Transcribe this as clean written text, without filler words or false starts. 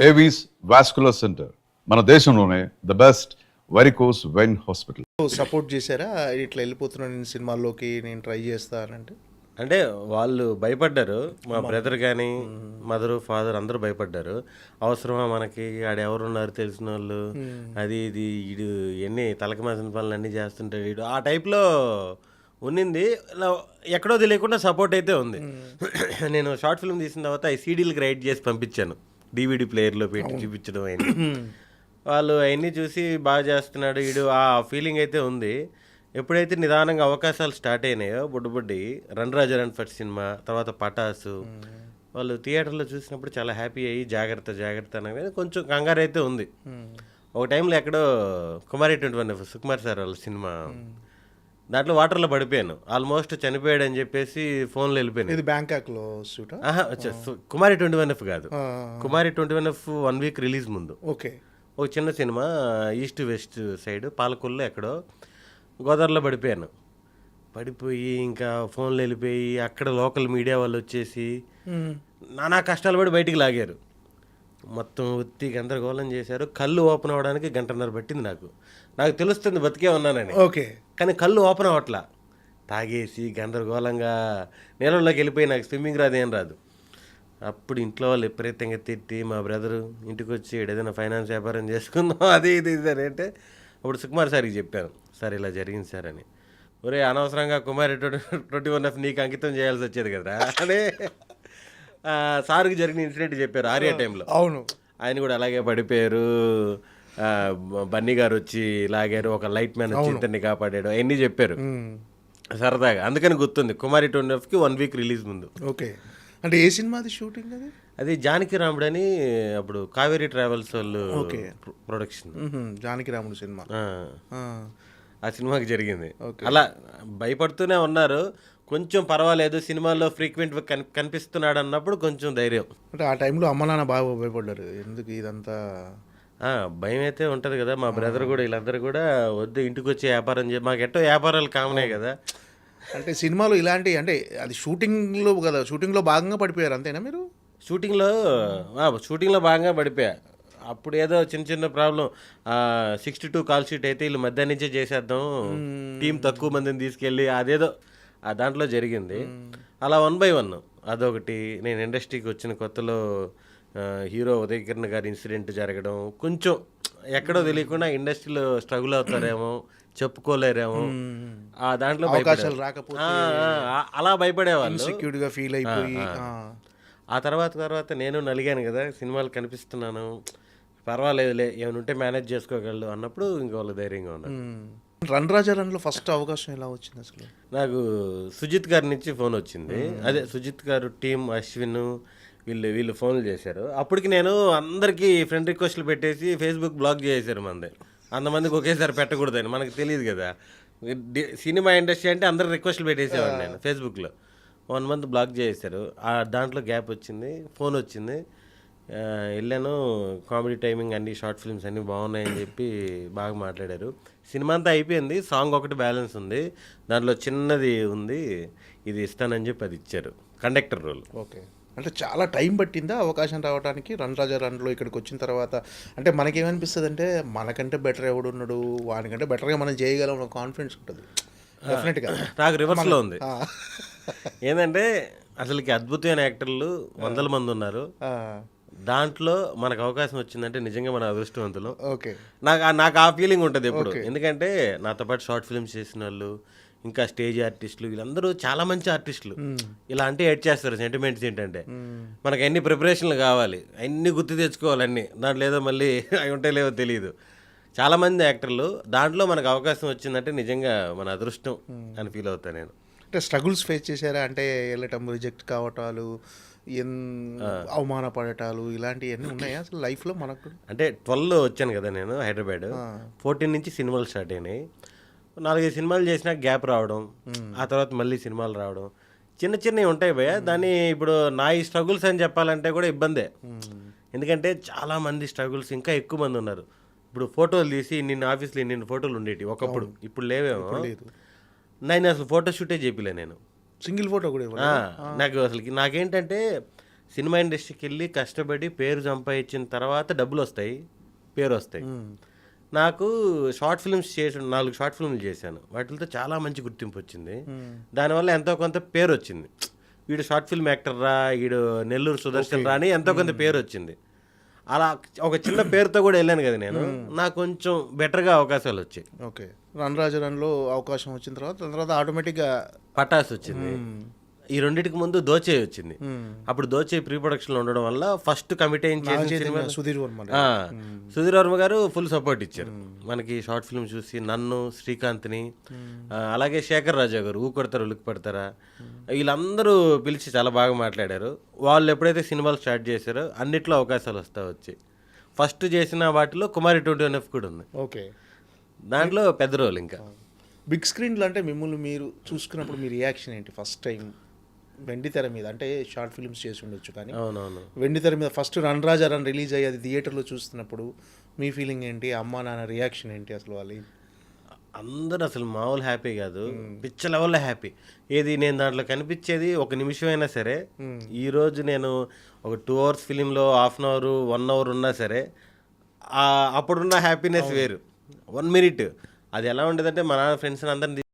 Avis vascular centre మన దేశంలోనే the best varicose vein hospital. Support చేశారా ఇట్లా వెళ్ళిపోతున్నాను నేను సినిమాల్లోకి, నేను ట్రై చేస్తానంటే? అంటే వాళ్ళు భయపడ్డారు, మా బ్రదర్ కానీ మదరు ఫాదర్ అందరూ భయపడ్డారు. అవసరమా మనకి, ఆడెవరున్నారు తెలిసిన వాళ్ళు, అది ఇది వీడు ఎన్ని తలకి మాసిన పనులు అన్నీ చేస్తుంటాడు వీడు, ఆ టైప్లో ఉన్నింది. ఎక్కడో తెలియకుండా సపోర్ట్ అయితే ఉంది. నేను షార్ట్ ఫిల్మ్ తీసిన తర్వాత ఈ సీడీలకు రైట్ చేసి పంపించాను, DVD ప్లేయర్లో పెట్టి చూపించడం అయింది. వాళ్ళు అవన్నీ చూసి బాగా చేస్తున్నాడు వీడు, ఆ ఫీలింగ్ అయితే ఉంది. ఎప్పుడైతే నిదానంగా అవకాశాలు స్టార్ట్ అయినాయో బుడ్డి రన్ రాజా రన్ ఫస్ట్ సినిమా, తర్వాత పటాసు, వాళ్ళు థియేటర్లో చూసినప్పుడు చాలా హ్యాపీ అయ్యి జాగ్రత్త అనగానే కొంచెం కంగారు అయితే ఉంది. ఒక టైంలో ఎక్కడో కుమారి 21 సుకుమార్ సార్ వాళ్ళ సినిమా, దాంట్లో వాటర్లో పడిపోయాను, ఆల్మోస్ట్ చనిపోయాడు అని చెప్పేసి ఫోన్లో వెళ్ళిపోయాను. ఇది బ్యాంకాక్లో షూట్? కుమారి 21 కాదు, కుమారి 21 1 వీక్ రిలీజ్ ముందు ఓకే. ఒక చిన్న సినిమా ఈస్ట్ వెస్ట్ సైడ్ పాలకొల్లో ఎక్కడో గోదావరిలో పడిపోయి ఇంకా ఫోన్లో వెళ్ళిపోయి అక్కడ లోకల్ మీడియా వాళ్ళు వచ్చేసి నానా కష్టాలు పడి బయటికి లాగారు. మొత్తం ఉత్తి గందరగోళం చేశారు. కళ్ళు ఓపెన్ అవ్వడానికి 1.5 గంట పట్టింది. నాకు తెలుస్తుంది బతికే ఉన్నానని, ఓకే, కానీ కళ్ళు ఓపెన్ అవ్వట్లా. తాగేసి గందరగోళంగా నీళ్ళలోకి వెళ్ళిపోయి నాకు స్విమ్మింగ్ రాదు, ఏం రాదు. అప్పుడు ఇంట్లో వాళ్ళు విపరీతంగా తిట్టి, మా బ్రదరు ఇంటికి వచ్చి ఏదైనా ఫైనాన్స్ వ్యాపారం చేసుకుందాం అది ఇది ఇది అంటే, అప్పుడు సుకుమార్ సార్కి చెప్పాను, సార్ ఇలా జరిగింది సార్ అని. ఒరే అనవసరంగా కుమారి 21 నీకు అంకితం చేయాల్సి వచ్చేది కదా అనే సార్కి జరిగిన ఇన్సిడెంట్ చెప్పారు ఆర్యా టైంలో. అవును, ఆయన కూడా అలాగే పడిపోయారు. బన్నీ గారు వచ్చి లాగారు, ఒక లైట్ మ్యాన్ వచ్చి ఇతన్ని కాపాడాడు, అవన్నీ చెప్పారు సరదాగా. అందుకని గుర్తుంది కుమారి 21కి 1 వీక్ రిలీజ్ ముందు. ఓకే. అంటే ఏ సినిమాది షూటింగ్ అది? అది జానకి రాముడు అని అప్పుడు కావేరీ ట్రావెల్స్ వాళ్ళు ప్రొడక్షన్, జానకి రాముడు సినిమా. ఆ సినిమాకి జరిగింది. అలా భయపడుతూనే ఉన్నారు. కొంచెం పర్వాలేదు, సినిమాల్లో ఫ్రీక్వెంట్గా కనిపిస్తున్నాడు అన్నప్పుడు కొంచెం ధైర్యం. అంటే ఆ టైంలో అమ్మ నాన్న బాగా భయపడ్డారు, ఎందుకు ఇదంతా? భయం అయితే ఉంటుంది కదా. మా బ్రదర్ కూడా వీళ్ళందరూ కూడా వద్దు ఇంటికి వచ్చి వ్యాపారం మాకు ఎట్టో వ్యాపారాలు కామనే కదా. అంటే సినిమాలో ఇలాంటి, అంటే అది షూటింగ్లో కదా, షూటింగ్లో భాగంగా పడిపోయారు అంతేనా మీరు? షూటింగ్లో భాగంగా పడిపోయా. అప్పుడు ఏదో చిన్న ప్రాబ్లం, 62 కాల్ షీట్ అయితే వీళ్ళు మధ్యాహ్నం నుంచే చేసేద్దాం, టీం తక్కువ మందిని తీసుకెళ్ళి అదేదో దాంట్లో జరిగింది. అలా 1 by 1 అదొకటి. నేను ఇండస్ట్రీకి వచ్చిన కొత్తలో హీరో ఉదయ్ కిరణ్ గారి ఇన్సిడెంట్ జరగడం, కొంచెం ఎక్కడో తెలియకుండా ఇండస్ట్రీలో స్ట్రగుల్ అవుతారేమో, చెప్పుకోలేరేమో, దాంట్లో అవకాశాలు రాకపోతే అలా భయపడేవాళ్ళు, ఇన్సెక్యూర్గా ఫీల్ అయిపోయి. ఆ తర్వాత నేను నలిగాను కదా, సినిమాలు కనిపిస్తున్నాను, పర్వాలేదులే ఏమైనా ఉంటే మేనేజ్ చేసుకోగలడు అన్నప్పుడు ఇంక వాళ్ళు ధైర్యంగా ఉన్నారు. రన్ రాజా రన్లో ఫస్ట్ అవకాశం ఎలా వచ్చింది అసలు? నాకు సుజిత్ గారి నుంచి ఫోన్ వచ్చింది. అదే సుజిత్ గారు టీం, అశ్విన్ వీళ్ళు ఫోన్లు చేశారు. అప్పటికి నేను అందరికీ ఫ్రెండ్ రిక్వెస్ట్లు పెట్టేసి ఫేస్బుక్ బ్లాక్ చేశారు. అంతమందికి ఒకేసారి పెట్టకూడదని మనకు తెలియదు కదా. సినిమా ఇండస్ట్రీ అంటే అందరు రిక్వెస్ట్లు పెట్టేసేవాడు నేను ఫేస్బుక్లో. 1 month బ్లాక్ చేశారు. దాంట్లో గ్యాప్ వచ్చింది, ఫోన్ వచ్చింది, వెళ్ళాను. కామెడీ టైమింగ్ అన్ని షార్ట్ ఫిల్మ్స్ అన్నీ బాగున్నాయని చెప్పి బాగా మాట్లాడారు. సినిమా అంతా అయిపోయింది, సాంగ్ ఒకటి బ్యాలెన్స్ ఉంది, దాంట్లో చిన్నది ఉంది, ఇది ఇస్తానని చెప్పి అది ఇచ్చారు, కండక్టర్ రోల్. ఓకే. అంటే చాలా టైం పట్టిందా అవకాశం రావడానికి రన్ రాజా రన్లో ఇక్కడికి వచ్చిన తర్వాత? అంటే మనకేమనిపిస్తుంది అంటే మనకంటే బెటర్ ఎవడున్నాడు, వానికంటే బెటర్గా మనం చేయగలం కాన్ఫిడెన్స్ ఉంటుంది డెఫినెట్గా. నాకు రివర్స్లో ఉంది. ఏంటంటే అసలుకి అద్భుతమైన యాక్టర్లు 100 మంది ఉన్నారు, దాంట్లో మనకు అవకాశం వచ్చిందంటే నిజంగా మన అదృష్టవంతులు. ఓకే. నాకు ఆ ఫీలింగ్ ఉంటుంది ఎప్పుడు. ఎందుకంటే నాతో పాటు షార్ట్ ఫిల్మ్స్ చేసిన వాళ్ళు, ఇంకా స్టేజ్ ఆర్టిస్టులు, వీళ్ళందరూ చాలా మంచి ఆర్టిస్టులు. ఇలా అంటే ఎడ్ చేస్తారు. సెంటిమెంట్స్ ఏంటంటే మనకు ఎన్ని ప్రిపరేషన్లు కావాలి, అన్ని గుర్తు తెచ్చుకోవాలి, అన్నీ దాంట్లో ఏదో మళ్ళీ అవి ఉంటే లేవో తెలియదు. చాలామంది యాక్టర్లు, దాంట్లో మనకు అవకాశం వచ్చిందంటే నిజంగా మన అదృష్టం అని ఫీల్ అవుతాను నేను. అంటే స్ట్రగుల్స్ ఫేస్ చేశారా? అంటే వెళ్ళటం, రిజెక్ట్ కావటాలు, అవమానపడటాలు, ఇలాంటివన్నీ ఉన్నాయా అసలు లైఫ్లో మనకు? అంటే 12లో వచ్చాను కదా నేను హైదరాబాద్, 14 నుంచి సినిమాలు స్టార్ట్ అయినాయి. 4-5 సినిమాలు చేసినా గ్యాప్ రావడం, ఆ తర్వాత మళ్ళీ సినిమాలు రావడం, చిన్నవి ఉంటాయి భయ్య. దాన్ని ఇప్పుడు నా ఈ స్ట్రగుల్స్ అని చెప్పాలంటే కూడా ఇబ్బందే. ఎందుకంటే చాలామంది స్ట్రగుల్స్ ఇంకా ఎక్కువ మంది ఉన్నారు. ఇప్పుడు ఫోటోలు తీసి నిన్న ఆఫీస్లో నిన్న ఫోటోలు ఉండేవి ఒకప్పుడు, ఇప్పుడు లేవేమో. నేను అసలు ఫోటో షూటే చేపిలే నేను, సింగిల్ ఫోటో కూడా. నాకు అసలు నాకేంటంటే సినిమా ఇండస్ట్రీకి వెళ్ళి కష్టపడి పేరు సంపాదించిన తర్వాత డబ్బులు వస్తాయి, పేరు వస్తాయి. నాకు షార్ట్ ఫిల్మ్స్ 4 షార్ట్ ఫిల్మ్లు చేశాను. వాటితో చాలా మంచి గుర్తింపు వచ్చింది. దానివల్ల ఎంతో కొంత పేరు వచ్చింది. వీడు షార్ట్ ఫిల్మ్ యాక్టర్ రా, వీడు నెల్లూరు సుదర్శన్ రా అని ఎంతో కొంత పేరు వచ్చింది. అలా ఒక చిన్న పేరుతో కూడా వెళ్ళాను కదా నేను. నాకు కొంచెం బెటర్గా అవకాశాలు వచ్చాయి. ఓకే, రన్ రాజా రన్లో అవకాశం వచ్చిన తర్వాత దాని తర్వాత ఆటోమేటిక్గా పటాస్ వచ్చింది. ఈ రెండింటికి ముందు దోచే వచ్చింది. అప్పుడు దోచే ప్రీ ప్రొడక్షన్లో ఉండడం వల్ల ఫస్ట్ కమిట్ అయిన సినిమా సుధీర్ వర్మ. సుధీర్ వర్మ గారు ఫుల్ సపోర్ట్ ఇచ్చారు మనకి. షార్ట్ ఫిల్మ్ చూసి నన్ను, శ్రీకాంత్ని, అలాగే శేఖర్ రాజా గారు ఊ కొడతారు ఉలికి పడతారా, వీళ్ళందరూ పిలిచి చాలా బాగా మాట్లాడారు. వాళ్ళు ఎప్పుడైతే సినిమాలు స్టార్ట్ చేశారో అన్నిట్లో అవకాశాలు వస్తా వచ్చాయి. ఫస్ట్ చేసిన వాటిలో కుమారి 21F కూడా ఉంది. ఓకే, దాంట్లో పెద్ద రోల్. ఇంకా బిగ్ స్క్రీన్లో అంటే మిమ్మల్ని మీరు చూసుకున్నప్పుడు మీ రియాక్షన్ ఏంటి ఫస్ట్ టైం వెండి తెర మీద? అంటే షార్ట్ ఫిల్మ్స్ చేసి ఉండొచ్చు, కానీ అవునవును, వెండి తెర మీద ఫస్ట్ రన్ రాజా రన్ రిలీజ్ అయ్యి అది థియేటర్లో చూస్తున్నప్పుడు మీ ఫీలింగ్ ఏంటి? అమ్మా నాన్న రియాక్షన్ ఏంటి? అసలు వాళ్ళు అందరూ అసలు మామూలు హ్యాపీ కాదు, పిచ్చ లెవెల్లో హ్యాపీ. ఏది నేను దాంట్లో కనిపించేది ఒక నిమిషమైనా సరే, ఈరోజు నేను ఒక 2 hours ఫిలింలో 1/2 hour 1 hour ఉన్నా సరే అప్పుడున్న హ్యాపీనెస్ వేరు. 1 minute అది ఎలా ఉండేదంటే మా నాన్న ఫ్రెండ్స్ని అందరిని